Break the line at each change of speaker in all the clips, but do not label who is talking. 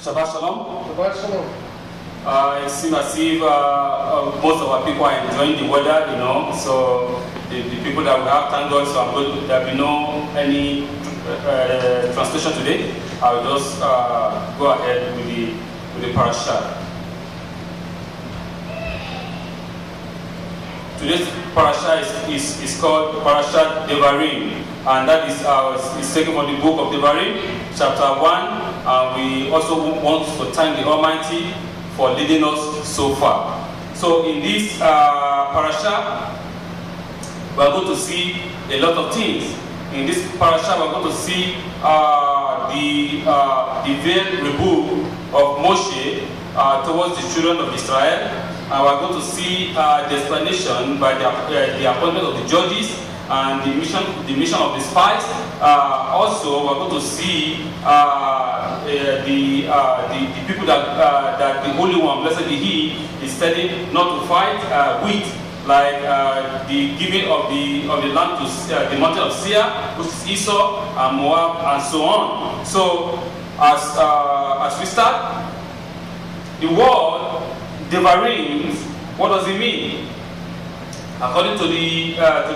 Shabbat Shalom.
Shabbat Shalom.
It seems as if most of our people are enjoying the weather, you know. So the people that we have, thank God. So there will be no any translation today. I will just go ahead with the parasha. Today's parasha is called Parashat Devarim, and that is taken from the book of Devarim, chapter 1. We also want to thank the Almighty for leading us so far. So in this parasha, we are going to see a lot of things. In this parasha, we are going to see the veil rebuke of Moshe towards the children of Israel. And we are going to see the explanation by the appointment of the judges and the mission of the spies. Also, we are going to see the people that the Holy One, blessed be He, is telling not to fight with, like the giving of the land to the mountain of Seir, which is Esau and Moab, and so on. So, as we start, the word Devarim, what does it mean? According to the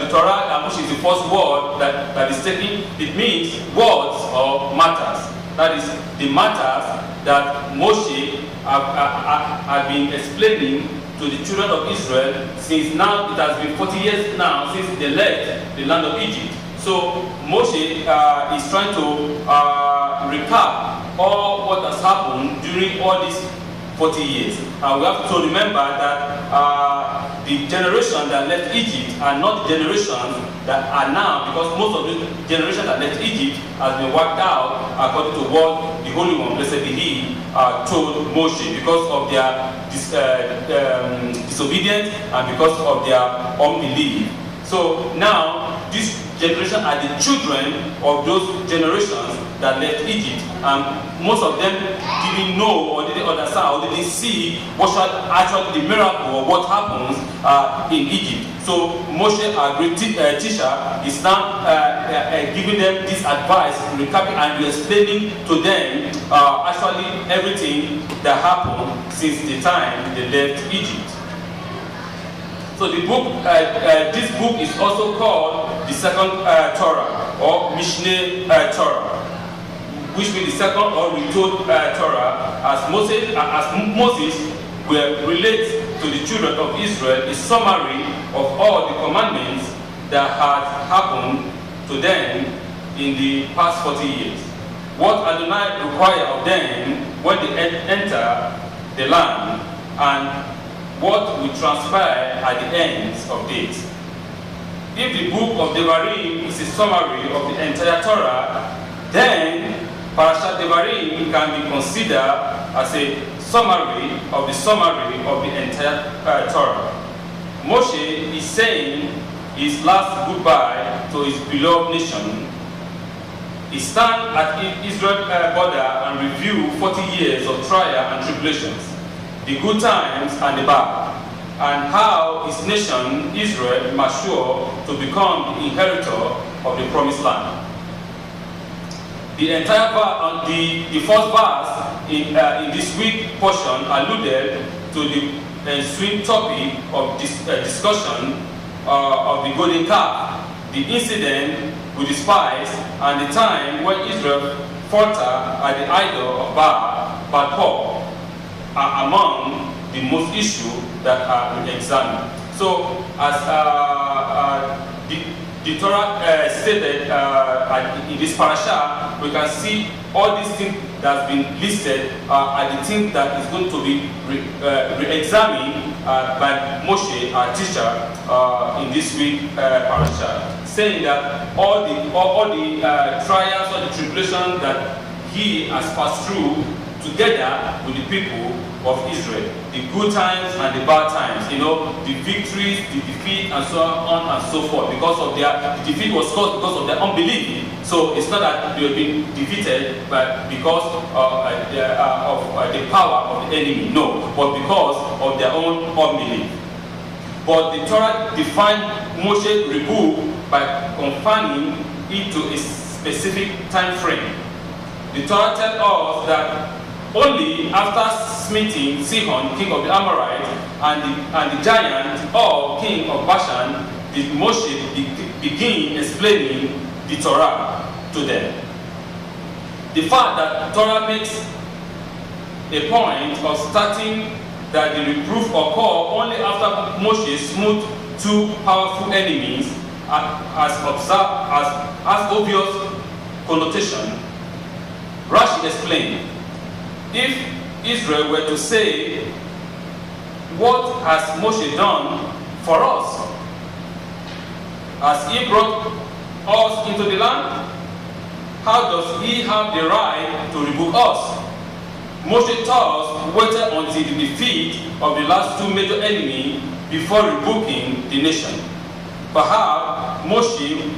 Torah, which is the first word that is taken, it means words or matters. That is the matters that Moshe have been explaining to the children of Israel since now. It has been 40 years now since they left the land of Egypt. So Moshe is trying to recap all what has happened during all these 40 years. And we have to remember that the generation that left Egypt are not the generations that are now, because most of the generation that left Egypt has been wiped out according to what the Holy One, blessed be He, told Moshe, because of their disobedience and because of their unbelief. So now, this generation are the children of those generations that left Egypt, and most of them didn't know or didn't understand or didn't see what actually the miracle or what happens in Egypt. So Moshe, our great teacher, is now giving them this advice, recapping and explaining to them actually everything that happened since the time they left Egypt. So the book, this book is also called the second Torah, or Mishneh Torah, which means the second or retold Torah, as Moses will relate to the children of Israel a summary of all the commandments that had happened to them in the past 40 years. What Adonai required of them when they enter the land, and what will transpire at the ends of days. If the book of Devarim is a summary of the entire Torah, then Parashat Devarim can be considered as a summary of the entire Torah. Moshe is saying his last goodbye to his beloved nation. He stands at Israel's border and review 40 years of trial and tribulations, the good times and the bad, and how his nation, Israel, matured to become the inheritor of the promised land. The entire the first verse in this week portion alluded to the ensuing topic of this discussion of the golden calf, the incident with the spies, and the time when Israel faltered at the idol of Baal are among the most issues that are examined. So, as the Torah stated in this parasha, we can see all these things that have been listed are the things that is going to be re-examined by Moshe, our teacher, in this week parasha, saying that all the trials or the tribulations that he has passed through together with the people of Israel, the good times and the bad times, you know, the victories, the defeat, and so on and so forth. Because of the defeat was caused because of their unbelief. So it's not that they have been defeated, but because of the power of the enemy. No, but because of their own unbelief. But the Torah defined Moshe's rebuke by confining it to a specific time frame. The Torah tells us that Only after smitten Sihon, king of the Amorites, and the giant Og, king of Bashan, did Moshe begin explaining the Torah to them. The fact that Torah makes a point of starting that the reproof occur only after Moshe smote two powerful enemies as obvious connotation. Rashi explained, if Israel were to say, what has Moshe done for us? Has he brought us into the land? How does he have the right to rebuke us? Moshe thus waited until the defeat of the last two major enemies before rebuking the nation. Perhaps Moshe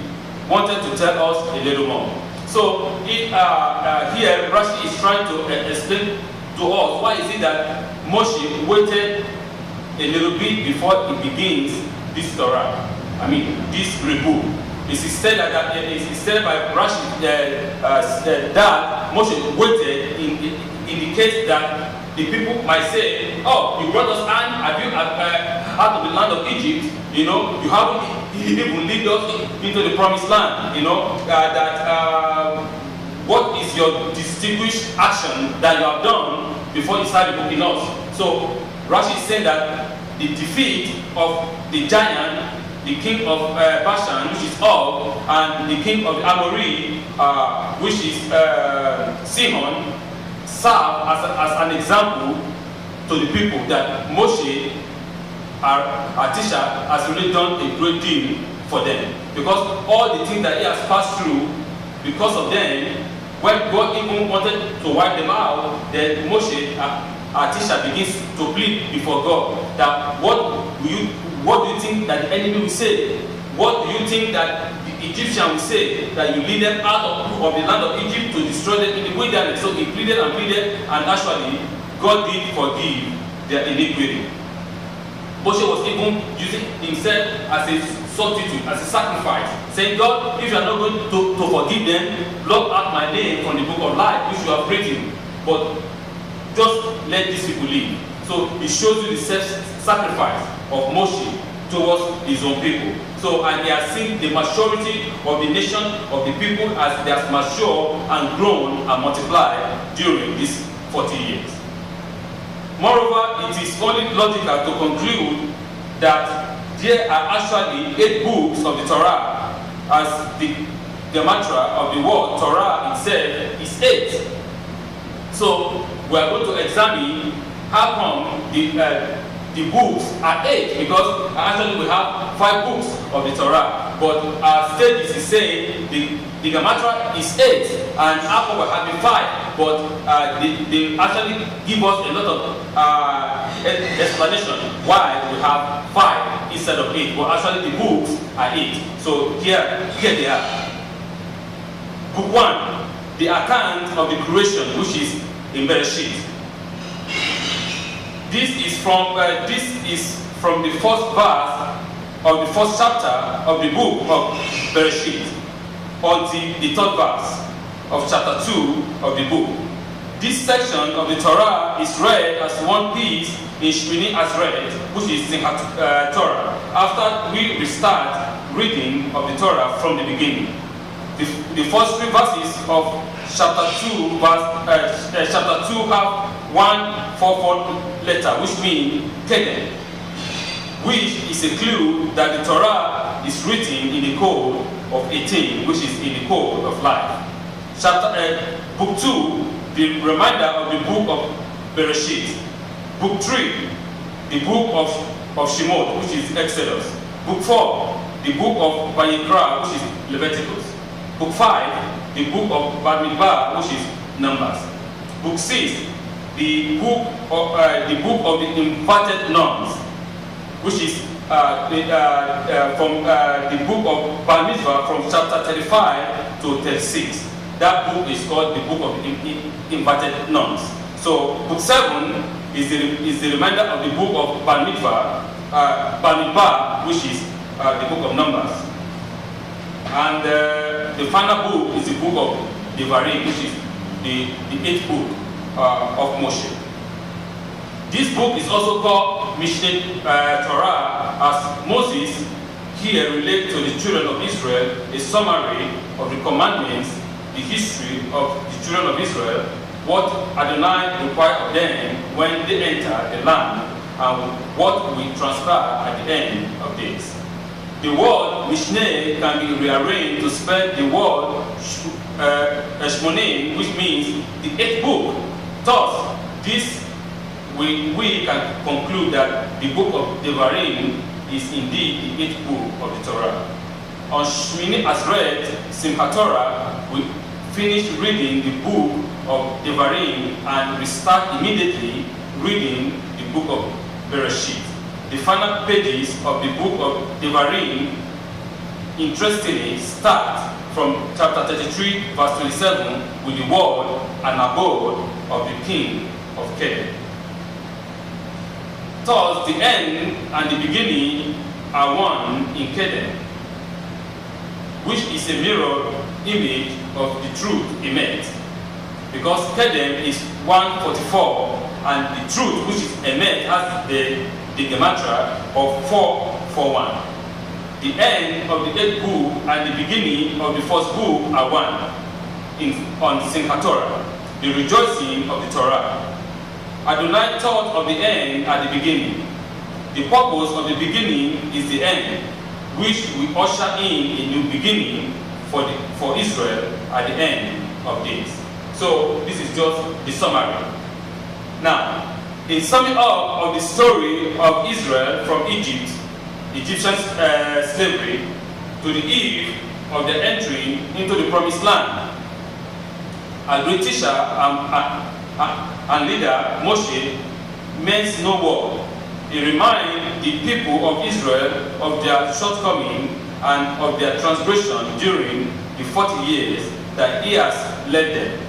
wanted to tell us a little more. So here Rashi is trying to explain to us why is it that Moshe waited a little bit before he begins this Torah. I mean, this rebuke. It is said that it is said by Rashi that Moshe waited indicates that the people might say, "Oh, you brought us out of the land of Egypt. You know, you haven't even lead us into the promised land. You know what is your distinguished action that you have done before you started booking us?" So Rashi is saying that the defeat of the giant, the king of Bashan, which is Og, and the king of the Amori, which is Sihon, serve as an example to the people that Moshe, our teacher, has really done a great deal for them. Because all the things that he has passed through, because of them, when God even wanted to wipe them out, then Moshe, our teacher, begins to plead before God that what do you think that the enemy will say? What do you think that the Egyptian will say? That you lead them out of the land of Egypt to destroy them in the wilderness. So he pleaded and pleaded, and actually God did forgive their iniquity. Moshe was even using himself as a substitute, as a sacrifice, saying, God, if you are not going to forgive them, blot out my name from the book of life, which you have written. But just let these people live. So it shows you the self-sacrifice of Moshe towards his own people. So, and he has seen the maturity of the nation, of the people, as they have matured and grown and multiplied during these 40 years. Moreover, it is only logical to conclude that there are actually 8 books of the Torah, as the mantra of the word Torah itself is 8. So we are going to examine how come the books are 8, because actually we have 5 books of the Torah, but our studies is saying the mantra is 8, and how come we have 5, but they actually give us a lot of explanation why we have 5 instead of 8, but actually the books are 8. So here they are. Book 1, the account of the creation, which is in Bereshit. This is from the first verse of the first chapter of the book of Bereshit until the 3rd verse of chapter 2 of the book. This section of the Torah is read as one piece in Shmini Atzeret, which is Simchat Torah, after we restart reading of the Torah from the beginning. The first 3 verses of chapter 2 have 144 letter, which means Kedem, which is a clue that the Torah is written in the code of 18, which is in the code of life. Book 2, the reminder of the book of Bereshit. Book 3, the book of Shemot, which is Exodus. Book 4, the book of Vayikra, which is Leviticus. Book 5, the book of Bamidbar, which is Numbers. Book 6, the book of the inverted nuns, which is from the book of Bamidbar, from chapter 35 to 36. That book is called the book of the inverted nuns. So book 7 is the reminder of the book of Bamidbar, which is the book of Numbers. And the final book is the book of Devarim, which is the 8th book of Moshe. This book is also called Mishneh Torah, as Moses here relates to the children of Israel a summary of the commandments, the history of the children of Israel, what Adonai required of them when they enter the land, and what will transpire at the end of days. The word Mishneh can be rearranged to spell the word Shmonim, which means the eighth book. Thus, we can conclude that the book of Devarim is indeed the eighth book of the Torah. On Shmini Atzeret, Simchat Torah, we finish reading the book of Devarim and we start immediately reading the book of Bereshit. The final pages of the book of Devarim, interestingly, start from chapter 33, verse 27, with the word and abode of the king of Kedem. Thus, the end and the beginning are one in Kedem, which is a mirror image of the truth Emet. Because Kedem is 144, and the truth, which is Emet, has the gematria of 441. The end of the eighth book and the beginning of the first book are one on Simchat Torah, the rejoicing of the Torah. Adonai thought of the end at the beginning. The purpose of the beginning is the end, which we usher in a new beginning for Israel at the end of days. So this is just the summary. Now, in summing up of the story of Israel from Egyptian slavery, to the eve of their entry into the promised land, a great teacher and leader, Moshe, meant no word. He reminded the people of Israel of their shortcoming and of their transgression during the 40 years that he has led them.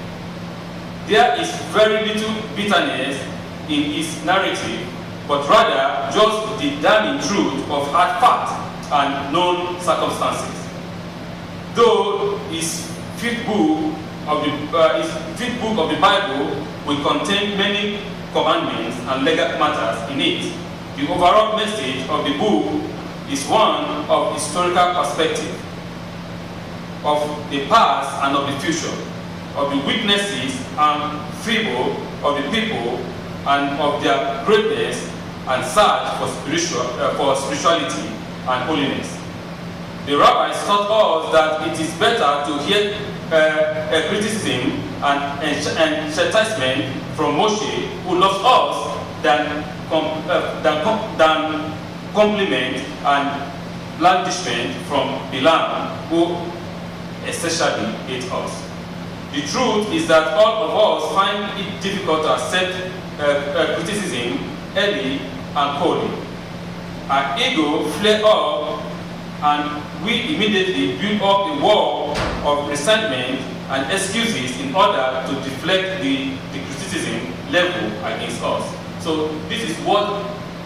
There is very little bitterness in his narrative, but rather just the damning truth of hard fact and known circumstances. Though his fifth book of the Bible will contain many commandments and legal matters in it, the overall message of the book is one of historical perspective, of the past and of the future, of the weaknesses and feeble of the people and of their greatness and search for spirituality and holiness. The rabbis taught us that it is better to hear a criticism and chastisement from Moshe, who loves us, than compliment and blandishment from Balaam, who essentially hates us. The truth is that all of us find it difficult to accept criticism early and coldly. Our ego flare up and we immediately build up a wall of resentment and excuses in order to deflect the criticism level against us. So this is what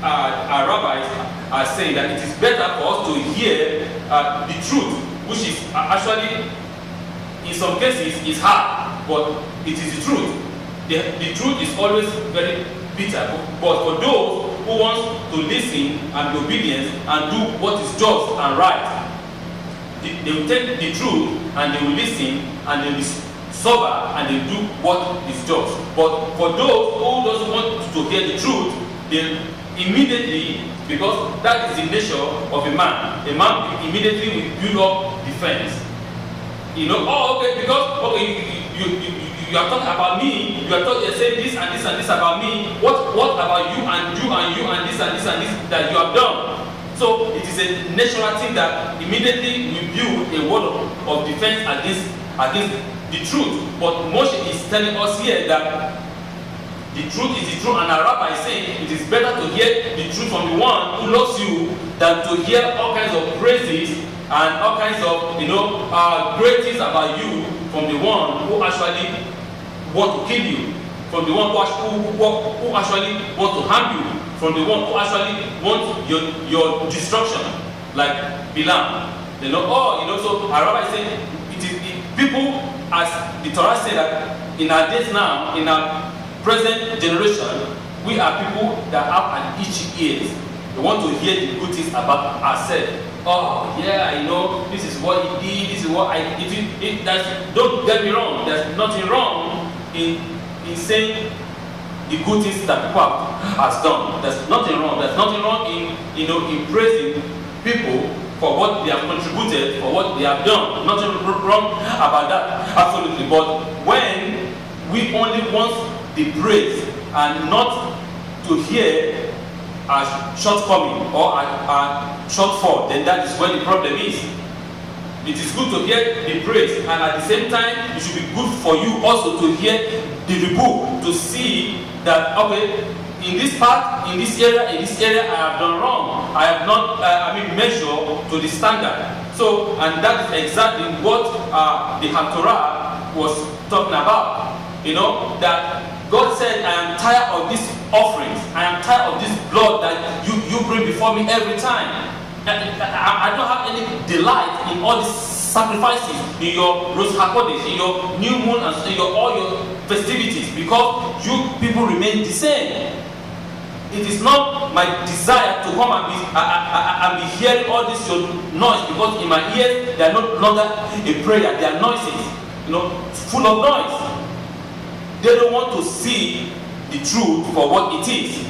our rabbis are saying, that it is better for us to hear the truth, which is actually, in some cases, is hard, but it is the truth. The truth is always very bitter, but for those who want to listen and be obedient and do what is just and right, they will take the truth and they will listen and they will be sober and they do what is just. But for those who doesn't want to hear the truth, they immediately, because that is the nature of a man immediately will build up defense. You know, oh, okay, because okay, you are talking about me, you are saying this and this and this about me. What about you and you and you and this and this and this that you have done? So it is a natural thing that immediately we build a word of defense against the truth. But Moshe is telling us here that the truth is the truth, and our rabbi is saying it is better to hear the truth from the one who loves you than to hear all kinds of praises and all kinds of great things about you from the one who actually want to kill you, from the one who actually want to harm you, from the one who actually want your destruction, like Balaam. So our rabbi is saying people, as the Torah said, that in our days now, in our present generation, we are people that have an itchy ears. We want to hear the good things about ourselves. Oh yeah, you know, this is what he did, this is what I did. Don't get me wrong, there's nothing wrong in saying the good things that people has done. There's nothing wrong. There's nothing wrong in in praising people for what they have contributed, for what they have done. Nothing wrong about that, absolutely. But when we only want the praise and not to hear a shortcoming or a shortfall, then that is where the problem is. It is good to hear the praise, and at the same time, it should be good for you also to hear the rebuke, to see that, okay, in this part, in this area, I have done wrong. I have not, measured to the standard. So, and that is exactly what the Haftorah was talking about. You know, that God said, I am tired of these offerings. I am tired of this blood that you bring before me every time. I don't have any delight in all these sacrifices, in your Rosh Hakodesh, in your new moon, and in all your festivities, because you people remain the same. It is not my desire to come and be hearing all this your noise, because in my ears they are no longer a prayer, they are noises, full of noise. They don't want to see the truth for what it is.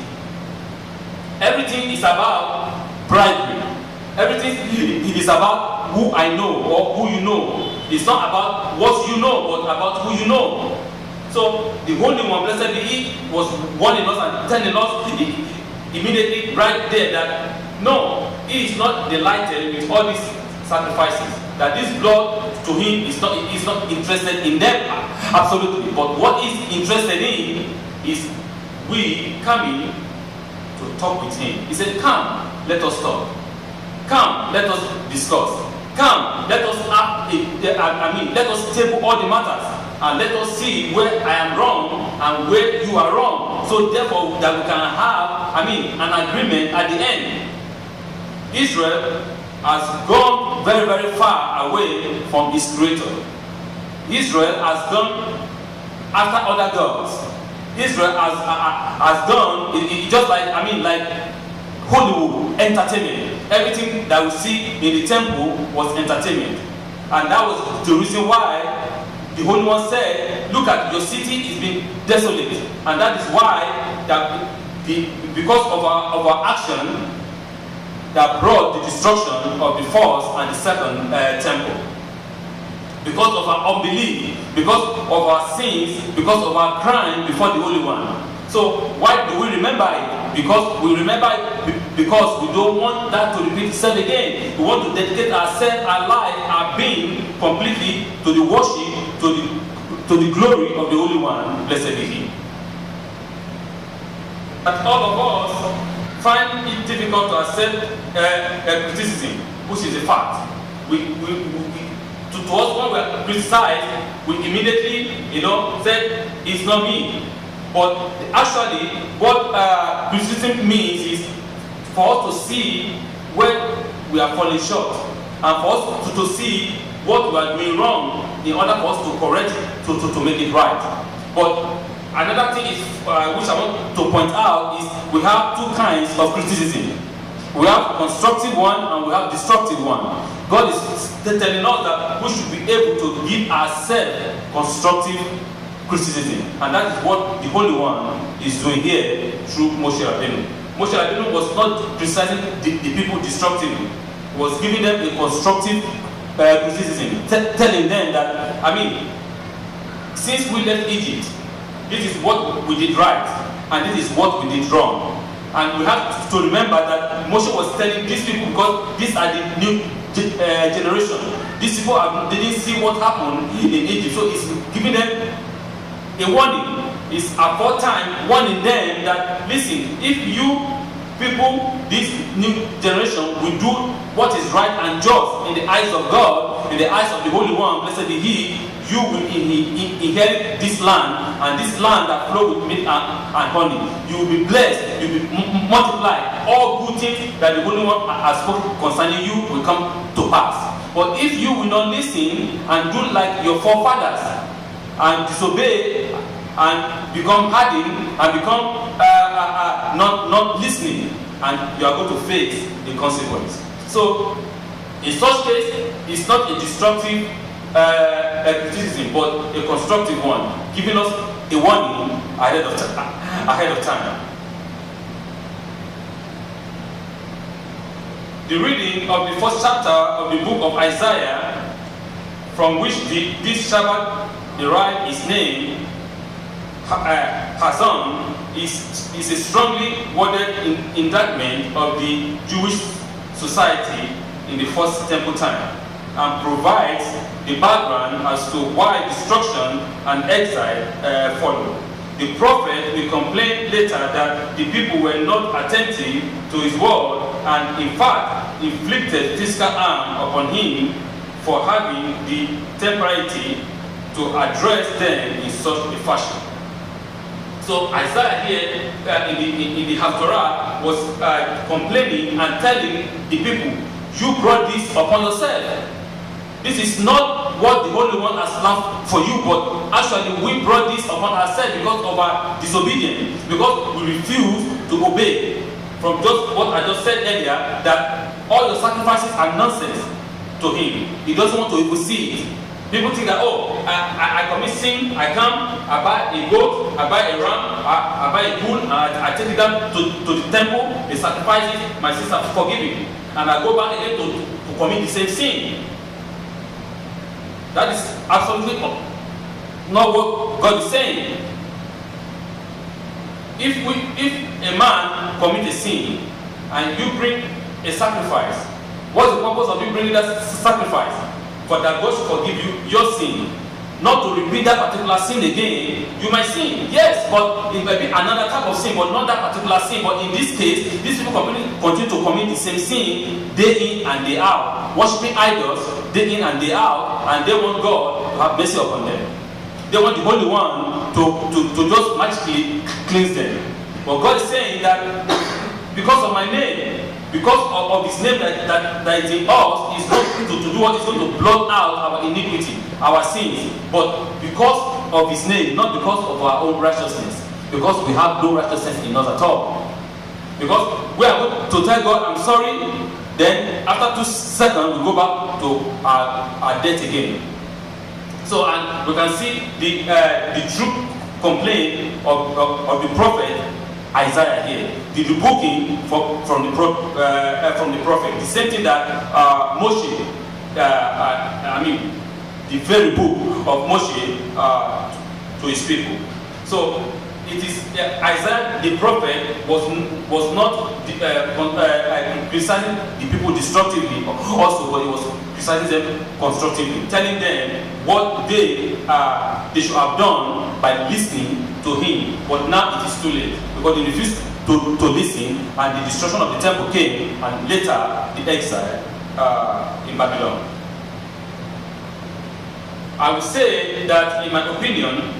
Everything is about bribery. Everything it is about who I know or who you know. It's not about what you know, but about who you know. So the Holy One, blessed be He, was warning us and telling us immediately right there that no, He is not delighted with all these sacrifices. That this blood to Him is not interested in them, absolutely. But what He's interested in is we coming to talk with Him. He said, "Come, let us talk. Come, let us discuss. Come, let us let us table all the matters, and let us see where I am wrong and where you are wrong. So therefore, that we can have, an agreement at the end." Israel has gone very, very far away from its Creator. Israel has gone after other gods. Israel has done just like Hollywood entertainment. Everything that we see in the temple was entertainment, and that was the reason why the Holy One said, "Look at your city is being desolate," and that is why because of our action that brought the destruction of the first and the second temple. Because of our unbelief, because of our sins, because of our crime before the Holy One. So why do we remember it? Because we remember it because we don't want that to repeat itself again. We want to dedicate ourselves, our life, our being completely to the worship, to the glory of the Holy One. Blessed be He. But all of us find it difficult to accept criticism, which is a fact. To us, when we are criticized, we immediately, said it's not me. But actually, what criticism means is for us to see where we are falling short, and for us to see what we are doing wrong in order for us to correct it, to make it right. But another thing is, which I want to point out, is we have two kinds of criticism. We have constructive one and we have destructive one. God is telling us that we should be able to give ourselves constructive criticism, and that is what the Holy One is doing here through Moshe Rabbeinu. Moshe Rabbeinu was not criticizing the people destructively; he was giving them a constructive criticism, telling them that, since we left Egypt, this is what we did right, and this is what we did wrong. And we have to remember that Moshe was telling these people, because these are the new generation. These people didn't see what happened in Egypt, so it's giving them a warning. It's a foretime warning them that, listen, if you people, this new generation, will do what is right and just in the eyes of God, in the eyes of the Holy One, blessed be He, you will inherit this land, and this land that flows with milk and honey. You will be blessed, you will be multiplied. All good things that the Holy One has spoken concerning you will come to pass. But if you will not listen and do like your forefathers and disobey and become hardened and become not listening, and you are going to face the consequence. So in such case, it's not a destructive criticism, but a constructive one, giving us a warning ahead of time. The reading of the first chapter of the book of Isaiah, from which this Shabbat derived its name, Hazan, is a strongly worded indictment of the Jewish society in the first temple time, and provides the background as to why destruction and exile followed. The prophet will complain later that the people were not attentive to his word, and in fact inflicted physical harm upon him for having the temerity to address them in such a fashion. So Isaiah here in the Haftorah was complaining and telling the people, you brought this upon yourself. This is not what the Holy One has planned for you, but actually we brought this upon ourselves because of our disobedience, because we refuse to obey. From just what I just said earlier, that all your sacrifices are nonsense to him. He doesn't want to even see it. People think that, oh, I commit sin, I come, I buy a goat, I buy a ram, I buy a bull, and I take it down to the temple, they sacrifice it, my sins are forgiven. And I go back again to commit the same sin. That is absolutely not what God is saying. If a man commits a sin and you bring a sacrifice, what's the purpose of you bringing that sacrifice? For that God should forgive you your sin, not to repeat that particular sin again. You might sin, yes, but it might be another type of sin, but not that particular sin. But in this case, these people continue to commit the same sin day in and day out, worshiping idols day in and day out, and they want God to have mercy upon them. They want the Holy One to just magically cleanse them. But God is saying that because of my name, because of his name that is in us, is not to do what is going to blot out our iniquity, our sins, but because of his name, not because of our own righteousness, because we have no righteousness in us at all. Because we are going to tell God, I'm sorry, then after 2 seconds we go back to our debt again. So, and we can see the true complaint of the prophet Isaiah here, the rebuking from the prophet, the same thing that Moshe, the very book of Moshe to his people. So it is Isaiah the prophet was not criticizing the people destructively also, but he was criticizing them constructively, telling them what they should have done by listening to him. But now it is too late, because they refused to listen, and the destruction of the temple came, and later the exile in Babylon. I would say that, in my opinion,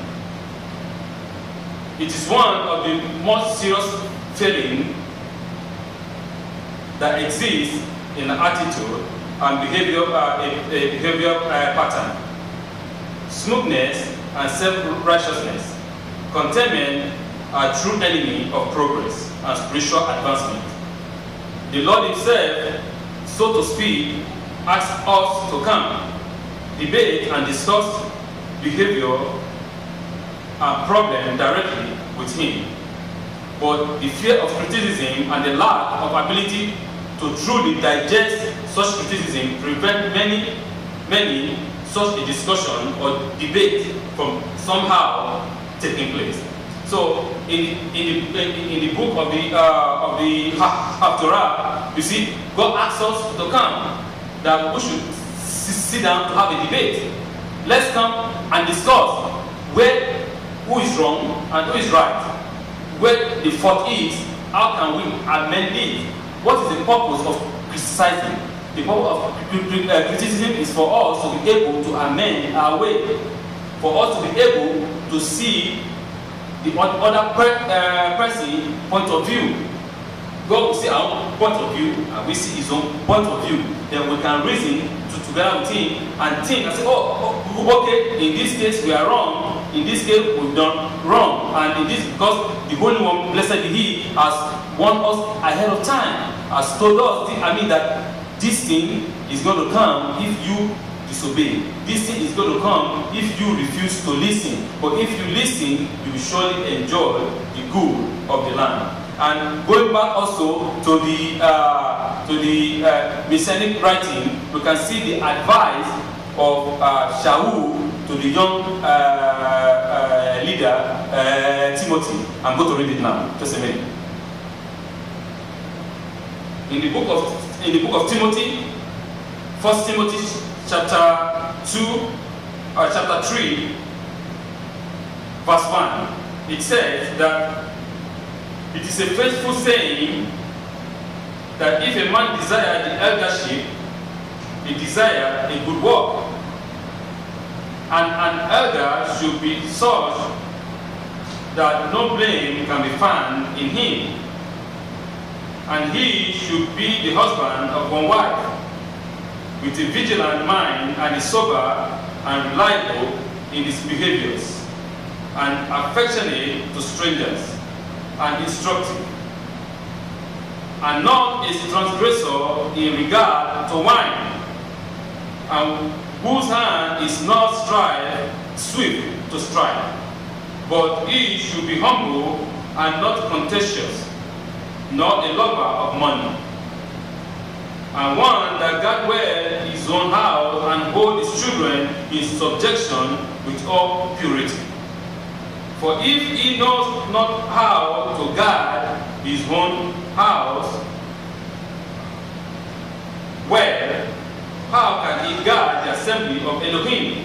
it is one of the most serious failings that exists in attitude and behavior pattern. Smoothness and self-righteousness. Contentment are true enemy of progress and spiritual advancement. The Lord himself, so to speak, asks us to come, debate and discuss behavior and problem directly with him. But the fear of criticism and the lack of ability to truly digest such criticism prevent many such a discussion or debate from somehow taking place. So in the book of the Haftorah, you see, God asks us to come, that we should sit down to have a debate. Let's come and discuss who is wrong and who is right, where the fault is, how can we amend it, what is the purpose of criticizing. The purpose of criticism is for us to be able to amend our way, for us to be able to see the other person's point of view. God will see our own point of view, and we see his own point of view. Then we can reason together with him and think and say, okay, in this case we are wrong, in this case we've done wrong, and in this, because the Holy One, blessed be He, has warned us ahead of time, has told us, that this thing is going to come if you disobey. This thing is going to come if you refuse to listen. But if you listen, you will surely enjoy the good of the land. And going back also to the Messianic writing, we can see the advice of Shaul to the young leader Timothy. I'm going to read it now. Just a minute. In the book of Timothy, 1 Timothy chapter 3, verse 1, it says that it is a faithful saying that if a man desire the eldership, he desire a good work. And an elder should be such that no blame can be found in him. And he should be the husband of one wife, with a vigilant mind, and is sober and reliable in his behaviors, and affectionate to strangers, and instructive, and not a transgressor in regard to wine, and whose hand is not swift to strike, but he should be humble and not contentious, nor a lover of money, and one that guard well his own house and hold his children in subjection with all purity. For if he knows not how to guard his own house well, how can he guard the assembly of Elohim?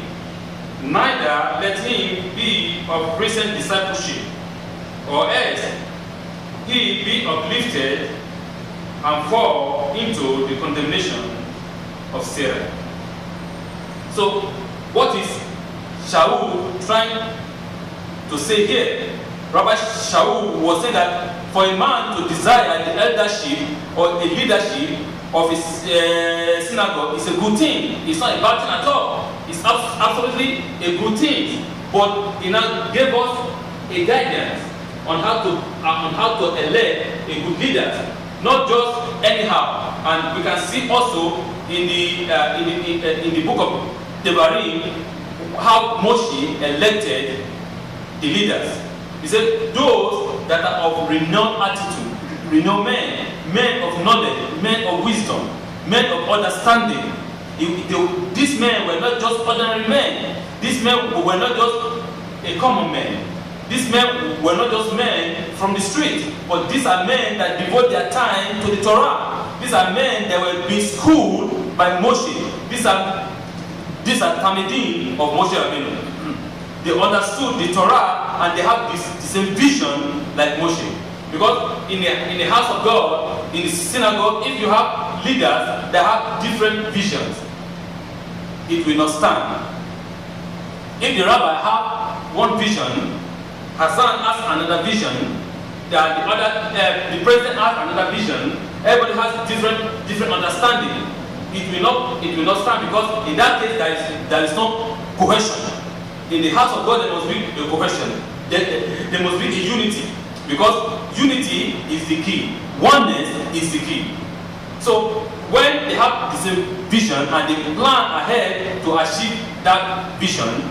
Neither let him be of recent discipleship, or else he be uplifted and fall into the condemnation of Sarah. So, what is Shaul trying to say here? Rabbi Shaul was saying that for a man to desire the eldership or a leadership of his synagogue is a good thing. It's not a bad thing at all. It's absolutely a good thing. But he now gave us a guidance on how to elect a good leader, not just anyhow. And we can see also in the book of Devarim how Moshe elected the leaders. He said, those that are of renowned attitude, renowned men of knowledge, men of wisdom, men of understanding. These men were not just ordinary men. These men were not just a common man. These men were not just men from the street, but these are men that devote their time to the Torah. These are men that were being schooled by Moshe. These are Talmidim of Moshe Rabbeinu. They understood the Torah and they have the same vision like Moshe. Because in the house of God, in the synagogue, if you have leaders that have different visions, it will not stand. If the rabbi have one vision, Hassan has another vision, the president has another vision, everybody has different understanding. It will not stand, because in that case there is no cohesion. In the house of God there must be a cohesion. There must be a unity, because unity is the key. Oneness is the key. So when they have the same vision and they plan ahead to achieve that vision,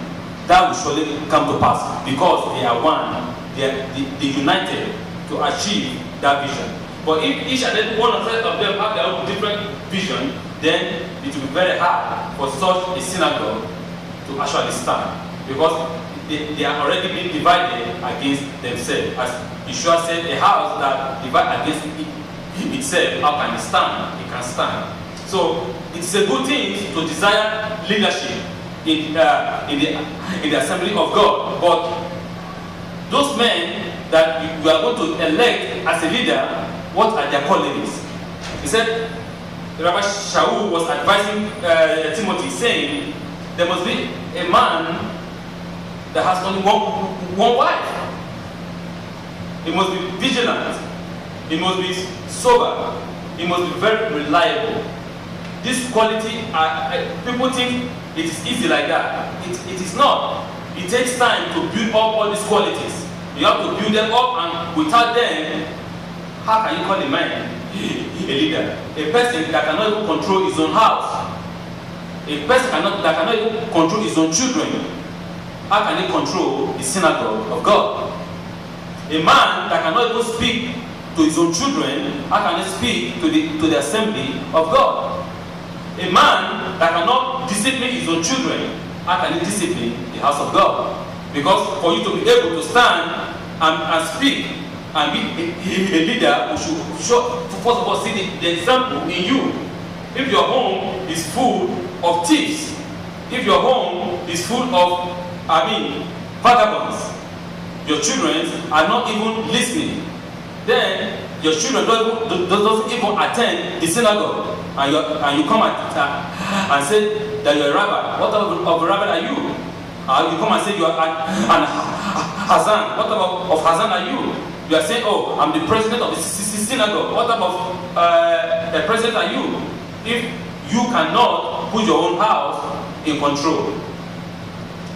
that will surely come to pass, because they are one. They united to achieve that vision. But if each and every one of them have their own different vision, then it will be very hard for such a synagogue to actually stand, because they are already being divided against themselves. As Yeshua said, a house that divides against itself, how can it stand? It can stand. So it's a good thing to desire leadership in the assembly of God. But those men that you are going to elect as a leader, what are their callings? He said, Rabbi Shaul was advising Timothy, saying, there must be a man that has only one wife. He must be vigilant. He must be sober. He must be very reliable. This quality, people think it is easy like that. It is not. it takes time to build up all these qualities. You have to build them up, and without them, how can you call a man a leader? A person that cannot even control his own house. A person that cannot even control his own children. How can he control the synagogue of God? A man that cannot even speak to his own children, how can he speak to the assembly of God? A man that cannot discipline his own children, how can he discipline the house of God? Because for you to be able to stand and speak and be a leader, you should show, first of all, see the example in you. If your home is full of thieves, if your home is full of, vagabonds, your children are not even listening, then your children doesn't even attend the synagogue, and you come and say that you're a rabbi. What type of a rabbi are you? You come and say you are an Hazan. What type of Hazan are you? You are saying, oh, I'm the president of the synagogue. What type of president are you? If you cannot put your own house in control.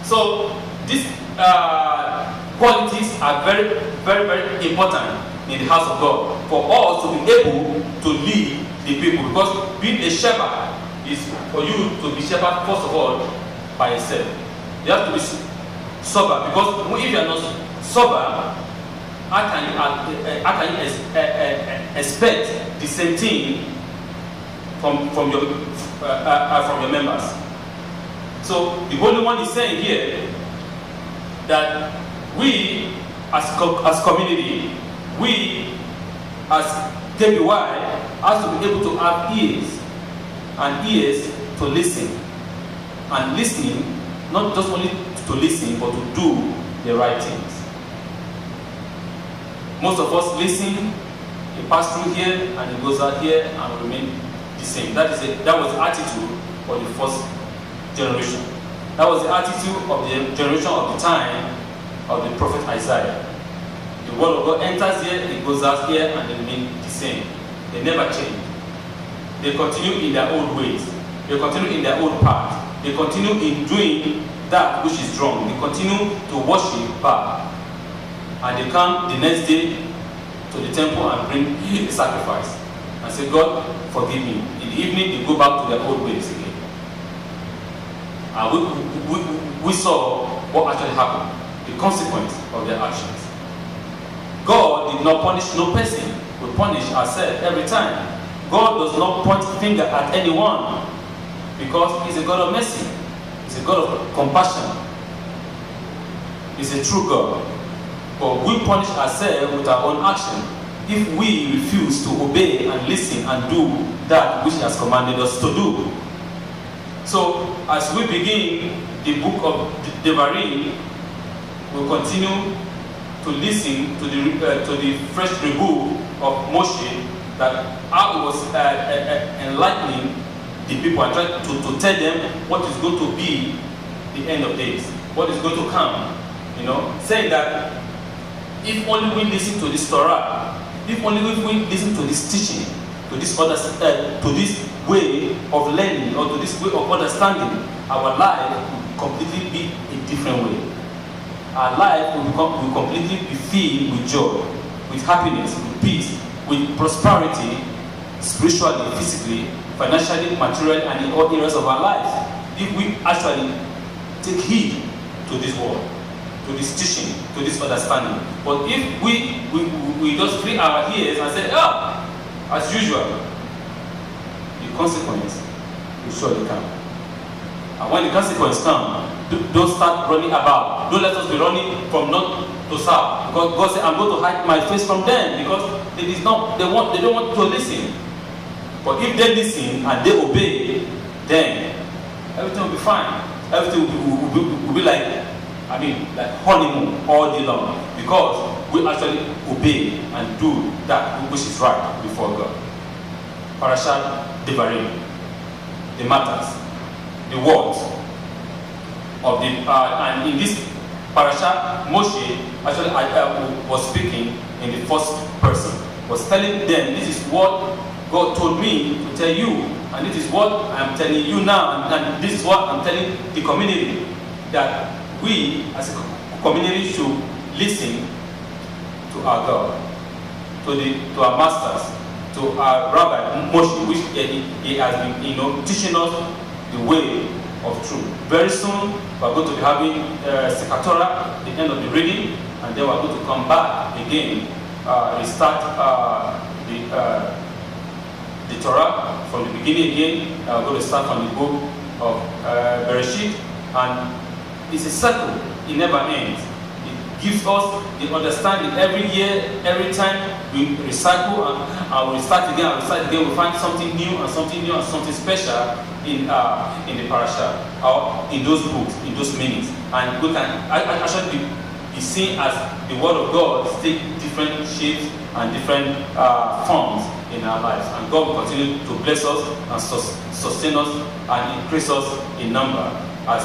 So these qualities are very, very, very important in the house of God for us to be able to lead the people. Because being a shepherd is for you to be shepherd first of all by yourself. You have to be sober, because if you are not sober, how can you expect the same thing from your members? So the Holy One is saying here that we as community, we as KBY, has to be able to have ears to listen, and listening, not just only to listen, but to do the right things. Most of us listen, it pass through here and it goes out here and remain the same. That was the attitude of the first generation. That was the attitude of the generation of the time of the prophet Isaiah. The word of God enters here, it goes out here, and they remain the same. They never change. They continue in their old ways. They continue in their old path. They continue in doing that which is wrong. They continue to worship back. And they come the next day to the temple and bring the sacrifice. And say, God, forgive me. In the evening, they go back to their old ways again. And we saw what actually happened. The consequence of their actions. God did not punish no person. We punish ourselves every time. God does not point the finger at anyone, because He's a God of mercy. He's a God of compassion. He's a true God. But we punish ourselves with our own action if we refuse to obey and listen and do that which He has commanded us to do. So as we begin the book of Devarim, we'll continue to listen to the fresh rebuke of Moshe, that how he was enlightening the people and trying to tell them what is going to be the end of days, what is going to come. Saying that if only we listen to this Torah, if only if we listen to this teaching, to this way of learning, or to this way of understanding, our life will completely be a different way. Our life will completely be filled with joy, with happiness, with peace, with prosperity, spiritually, physically, financially, materially, and in all areas of our lives, if we actually take heed to this word, to this teaching, to this understanding. But if we just free our ears and say, as usual, the consequence will surely come. And when the consequence comes, don't start running about. Don't let us be running from north to south. Because God said, I'm going to hide my face from them, because they don't want to listen. But if they listen and they obey, then everything will be fine. Everything will be like honeymoon all day long, because we actually obey and do that which is right before God. Parashat Devarim, the matters, the words of the and in this parasha, Moshe actually was speaking in the first person, was telling them, this is what God told me to tell you, and this is what I'm telling you now, and this is what I'm telling the community, that we as a community should listen to our God, to our masters, to our Rabbi Moshe, which he has been, teaching us the way of truth. Very soon, we're going to be having Sefer Torah, the end of the reading, and then we're going to come back again, restart the Torah from the beginning again. We're going to start from the book of Bereshit, and it's a circle. It never ends. It gives us the understanding every year, every time we recycle and we start again, we find something new and something new and something special in the parasha or in those books, in those meanings, and we can actually be seen as the word of God take different shapes and different forms in our lives, and God will continue to bless us and sustain us and increase us in number, as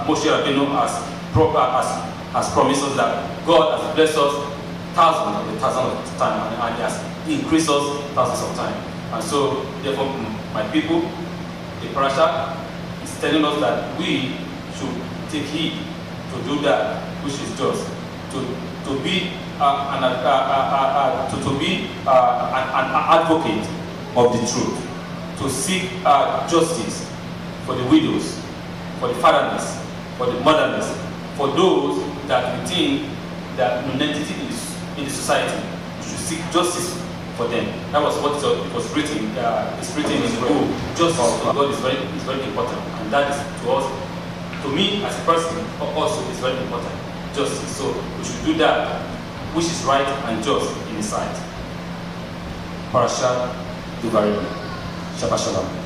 Moshe Rabbeinu has promised us that God has blessed us thousands of times, and He has increased us thousands of times. And so, therefore, my people, the parasha is telling us that we should take heed to do that which is just, to be an advocate of the truth, to seek justice for the widows, for the fatherless, for the motherless, for those that we think that non-entity in the society. We should seek justice for them. That was what it was written. It's written in the book. Justice to God is very important, and that is to us, to me as a person, also is very important. Justice. So we should do that which is right and just in His sight. Parashat Devarim. Shabbat Shalom.